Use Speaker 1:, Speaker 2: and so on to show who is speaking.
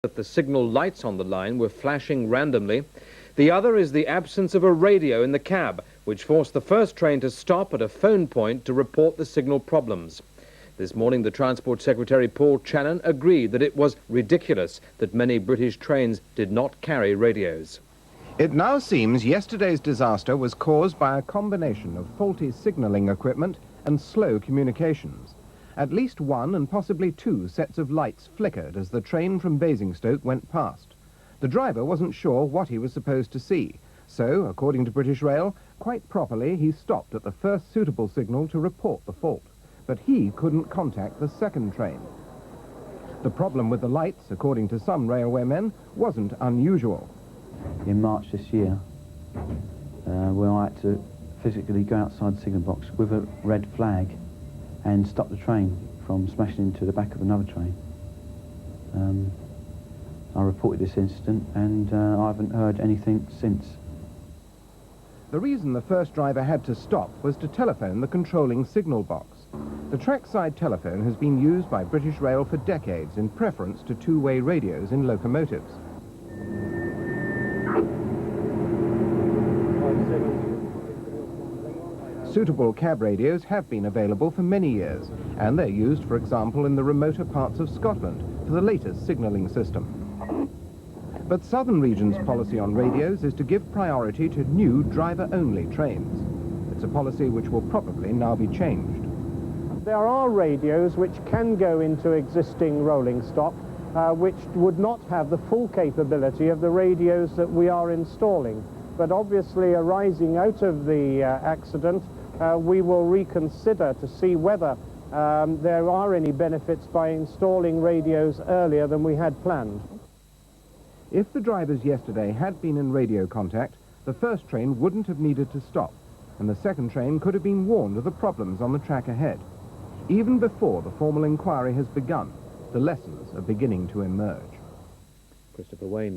Speaker 1: that the signal lights on the line were flashing randomly. The other is the absence of a radio in the cab, which forced the first train to stop at a phone point to report the signal problems. This morning, the Transport Secretary Paul Channon agreed that it was ridiculous that many British trains did not carry radios.
Speaker 2: It now seems yesterday's disaster was caused by a combination of faulty signalling equipment and slow communications. At least one and possibly two sets of lights flickered as the train from Basingstoke went past. The driver wasn't sure what he was supposed to see, so, according to British Rail, quite properly he stopped at the first suitable signal to report the fault. But he couldn't contact the second train. The problem with the lights, according to some railwaymen, wasn't unusual.
Speaker 3: In March this year, when I had to physically go outside the signal box with a red flag and stop the train from smashing into the back of another train. I reported this incident and I haven't heard anything since.
Speaker 2: The reason the first driver had to stop was to telephone the controlling signal box. The trackside telephone has been used by British Rail for decades in preference to two-way radios in locomotives. Suitable cab radios have been available for many years, and they're used, for example, in the remoter parts of Scotland for the latest signalling system. But Southern Region's policy on radios is to give priority to new driver-only trains. It's a policy which will probably now be changed.
Speaker 4: There are radios which can go into existing rolling stock, which would not have the full capability of the radios that we are installing. But obviously, arising out of the accident, we will reconsider to see whether there are any benefits by installing radios earlier than we had planned.
Speaker 2: If the drivers yesterday had been in radio contact, the first train wouldn't have needed to stop, and the second train could have been warned of the problems on the track ahead. Even before the formal inquiry has begun, the lessons are beginning to emerge.
Speaker 1: Christopher Wayne.